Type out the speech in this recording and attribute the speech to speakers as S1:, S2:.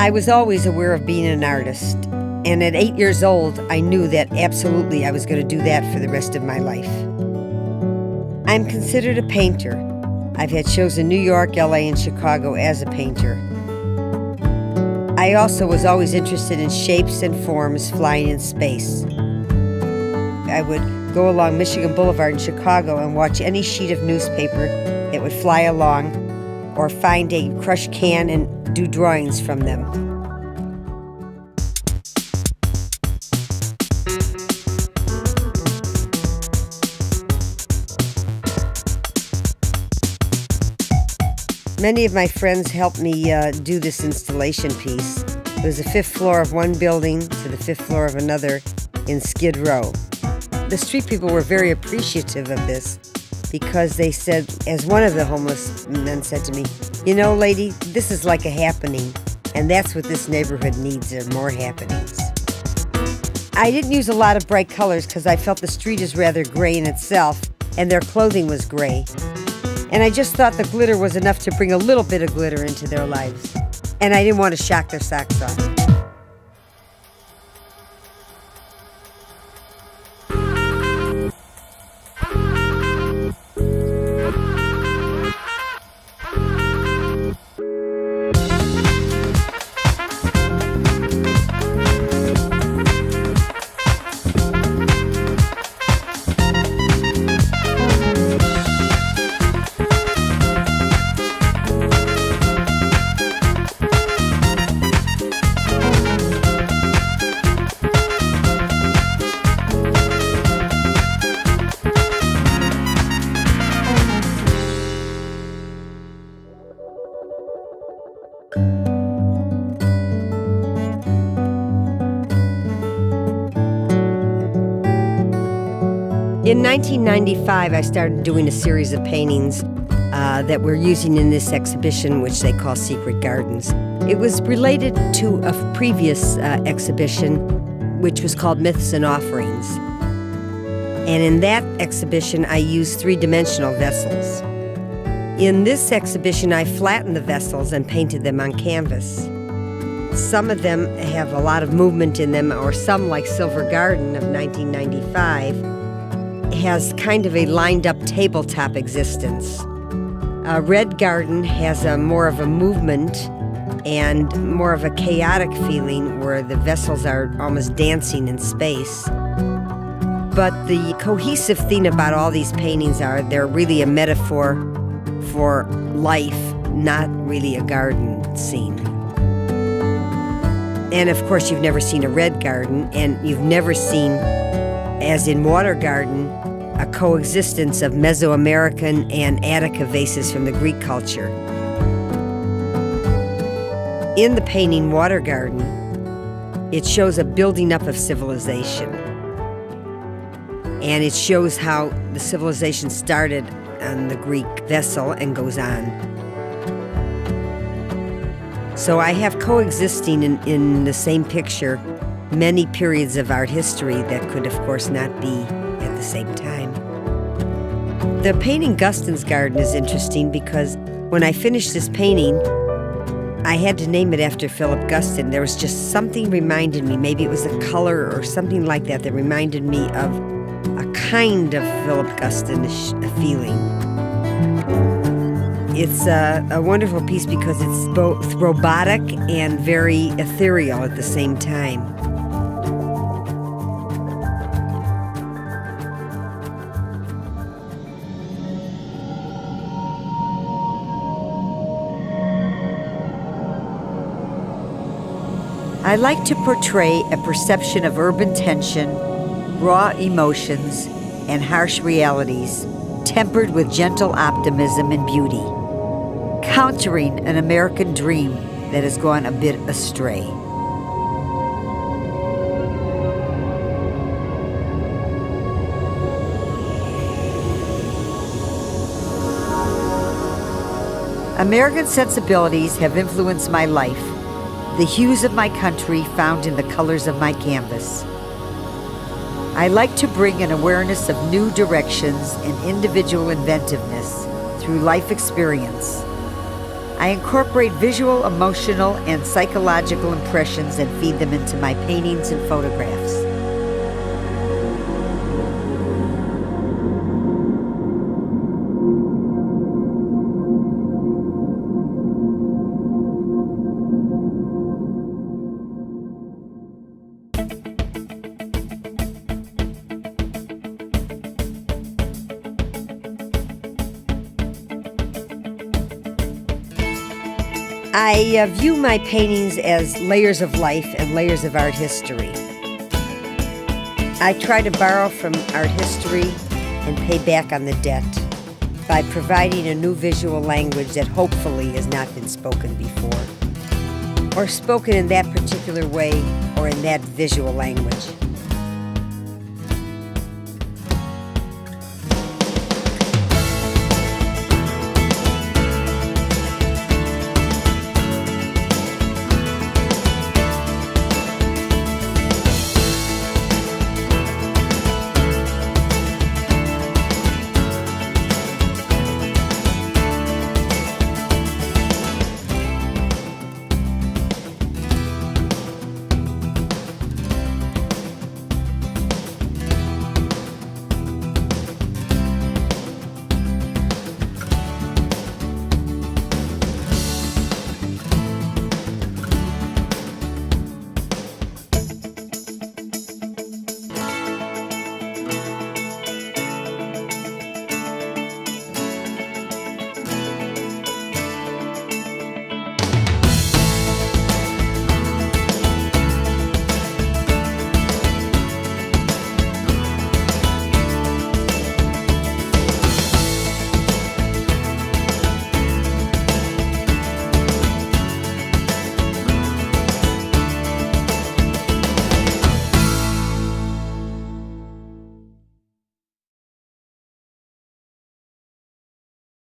S1: I was always aware of being an artist, and at 8 years old, I knew that absolutely I was going to do that for the rest of my life. I'm considered a painter. I've had shows in New York, LA, and Chicago as a painter. I also was always interested in shapes and forms flying in space. I would go along Michigan Boulevard in Chicago and watch any sheet of newspaper that would fly along, or find a crushed can and do drawings from them. Many of my friends helped me do this installation piece. It was the 5th floor of one building to the 5th floor of another in Skid Row. The street people were very appreciative of this because they said, as one of the homeless men said to me, "You know, lady, this is like a happening, and that's what this neighborhood needs, are more happenings." I didn't use a lot of bright colors because I felt the street is rather gray in itself, and their clothing was gray. And I just thought the glitter was enough to bring a little bit of glitter into their lives. And I didn't want to shock their socks off. In 1995, I started doing a series of paintings that we're using in this exhibition, which they call Secret Gardens. It was related to a previous exhibition, which was called Myths and Offerings. And in that exhibition, I used three-dimensional vessels. In this exhibition, I flattened the vessels and painted them on canvas. Some of them have a lot of movement in them, or some, like Silver Garden of 1995, has kind of a lined-up tabletop existence. Red Garden has more of a movement and more of a chaotic feeling where the vessels are almost dancing in space. But the cohesive thing about all these paintings are they're really a metaphor for life, not really a garden scene. And of course, you've never seen a red garden, and you've never seen, as in Water Garden, a coexistence of Mesoamerican and Attica vases from the Greek culture. In the painting Water Garden, it shows a building up of civilization. And it shows how the civilization started on the Greek vessel and goes on. So I have coexisting in the same picture many periods of art history that could, of course, not be at the same time. The painting Guston's Garden is interesting because when I finished this painting, I had to name it after Philip Guston. There was just something reminded me, maybe it was a color or something like that, that reminded me of a kind of Philip Gustonish feeling. It's a wonderful piece because it's both robotic and very ethereal at the same time. I like to portray a perception of urban tension, raw emotions, and harsh realities, tempered with gentle optimism and beauty, countering an American dream that has gone a bit astray. American sensibilities have influenced my life, the hues of my country found in the colors of my canvas. I like to bring an awareness of new directions and individual inventiveness through life experience.
S2: I incorporate visual, emotional, and psychological impressions and feed them into my paintings and photographs.
S1: I view my paintings as layers of life and layers of art history. I try to borrow from art history and pay back on the debt by providing a new visual language that hopefully has not been spoken before, or spoken in that particular way or in that visual language.